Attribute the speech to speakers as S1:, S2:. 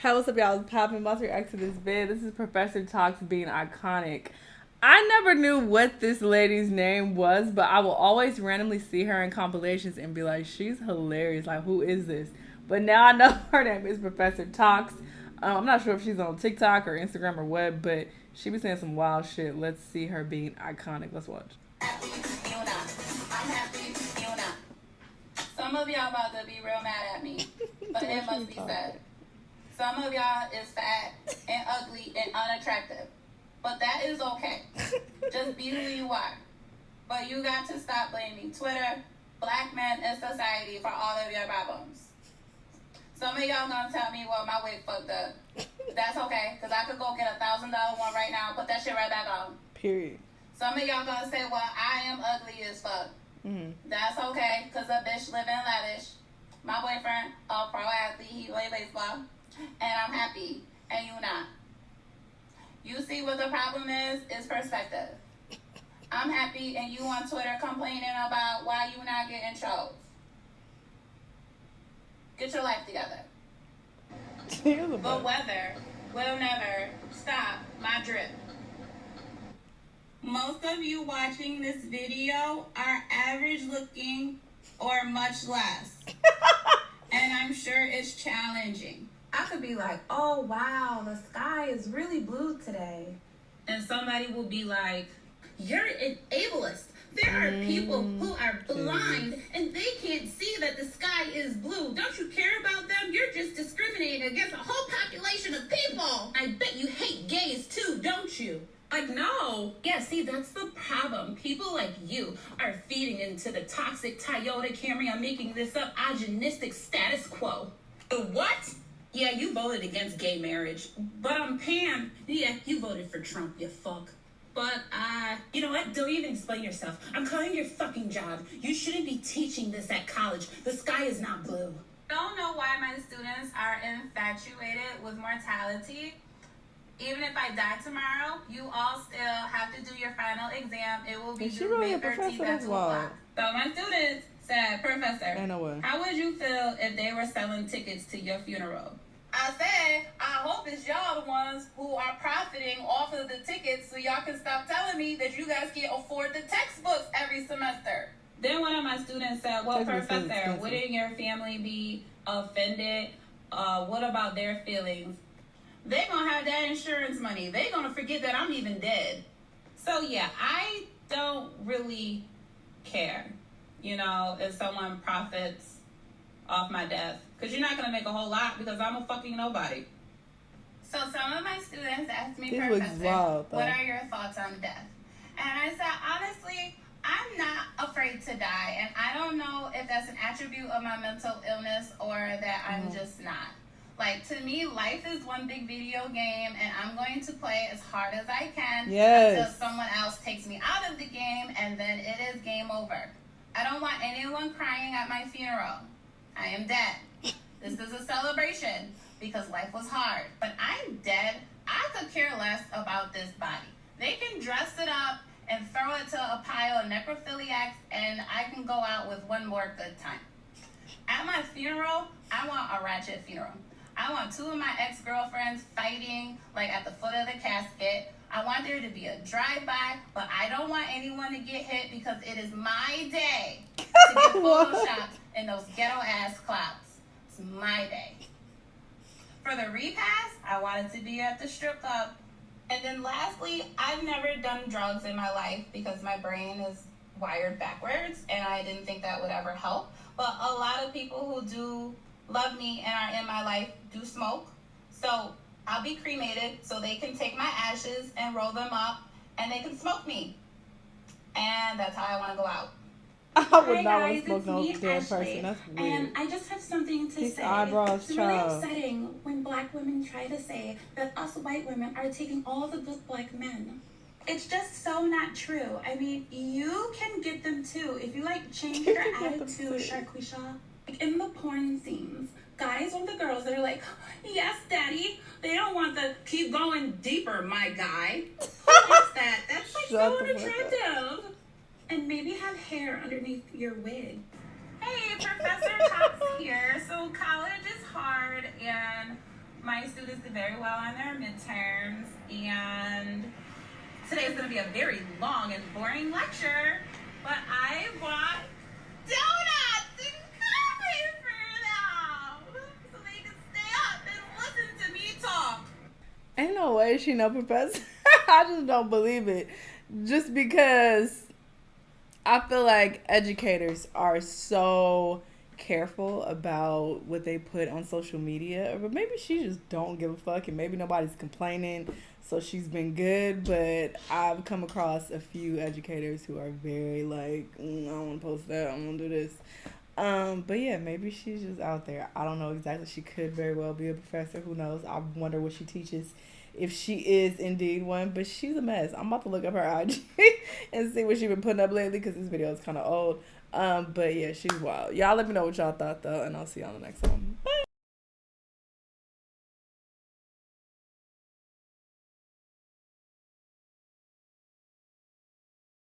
S1: Hey, what's up, y'all? It's Poppin', about to react to this vid. This is Professor Talks being iconic. I never knew what this lady's name was, but I will always randomly see her in compilations and be like, she's hilarious. Like, who is this? But now I know her name is Professor Talks. I'm not sure if she's on TikTok or Instagram or what, but she be saying some wild shit. Let's see her being iconic. Let's watch.
S2: Happy, you not. I'm happy, you not. Some of y'all about to be real mad at me, but it must be said. Some of y'all is fat and ugly and unattractive, but that is okay. Just be who you are. But you got to stop blaming Twitter, black men, and society for all of your problems. Some of y'all gonna tell me, well, my wig fucked up. That's okay, because I could go get $1,000 one right now and put that shit right back on.
S1: Period.
S2: Some of y'all gonna say, well, I am ugly as fuck. That's okay, because a bitch live in lavish. My boyfriend, a pro athlete, he play baseball. And I'm happy, and you not. You see what the problem is perspective. I'm happy, and you on Twitter complaining about why you not getting chose. Get your life together. The weather will never stop my drip. Most of you watching this video are average looking or much less. And I'm sure it's challenging. I could be like, oh wow, the sky is really blue today. And somebody will be like, you're an ableist. There are people who are blind and they can't see that the sky is blue. Don't you care about them? You're just discriminating against a whole population of people. I bet you hate gays too, don't you? Like, no. Yeah, see, that's the problem. People like you are feeding into the toxic Toyota Camry. I'm making this up. Agonistic status quo. The what? Yeah, you voted against gay marriage. But Pam, yeah, you voted for Trump, you fuck. But, you know what? Don't even explain yourself. I'm calling your fucking job. You shouldn't be teaching this at college. The sky is not blue. I don't know why my students are infatuated with mortality. Even if I die tomorrow, you all still have to do your final exam. It will be due May 13th at 2 o'clock. So my students said, Professor, how would you feel if they were selling tickets to your funeral? I said, I hope it's y'all the ones who are profiting off of the tickets so y'all can stop telling me that you guys can't afford the textbooks every semester. Then one of my students said, well, Professor, wouldn't your family be offended? What about their feelings? They're going to have that insurance money. They're going to forget that I'm even dead. So, yeah, I don't really care, you know, if someone profits off my death. Because you're not going to make a whole lot because I'm a fucking nobody. So some of my students asked me, Professor, what are your thoughts on death? And I said, honestly, I'm not afraid to die. And I don't know if that's an attribute of my mental illness or that I'm just not. Like, to me, life is one big video game, and I'm going to play as hard as I can until someone else takes me out of the game, and then it is game over. I don't want anyone crying at my funeral. I am dead. This is a celebration because life was hard. But I'm dead. I could care less about this body. They can dress it up and throw it to a pile of necrophiliacs, and I can go out with one more good time. At my funeral, I want a ratchet funeral. I want two of my ex-girlfriends fighting, like, at the foot of the casket. I want there to be a drive-by, but I don't want anyone to get hit because it is my day to get photoshopped in those ghetto-ass clouds. It's my day. For the repast, I wanted to be at the strip club. And then lastly, I've never done drugs in my life because my brain is wired backwards, and I didn't think that would ever help. But a lot of people who do love me and are in my life do smoke. So I'll be cremated so they can take my ashes and roll them up and they can smoke me. And that's how I want to go out.
S1: I would not want to smoke no damn person. That's weird.
S2: And I just have something to
S1: These
S2: say.
S1: eyebrows,
S2: it's really upsetting when black women try to say that us white women are taking all the good black men. It's just so not true. I mean, you can get them too. If you like change your attitude, Sharquisha. Like in the porn scenes, guys want the girls that are like, yes, daddy. They don't want the keep going deeper, my guy. What's that? That's like so unattractive. And maybe have hair underneath your wig. Hey, Professor Talks here. So college is hard and My students did very well on their midterms, and today is going to be a very long and boring lecture, but I bought donuts and coffee for them so they can stay up and listen to me talk.
S1: Ain't no way she know Professor. I just don't believe it. Just because I feel like educators are so careful about what they put on social media, but maybe she just don't give a fuck, and maybe nobody's complaining, so she's been good. But I've come across a few educators who are very like, I don't want to post that, I don't want to do this. But yeah, maybe she's just out there. I don't know exactly. She could very well be a professor. Who knows? I wonder what she teaches, if she is indeed one. But she's a mess. I'm about to look up her IG and see what she's been putting up lately, because this video is kind of old. But yeah, she's wild. Y'all let me know what y'all thought though, and I'll see you on the next one.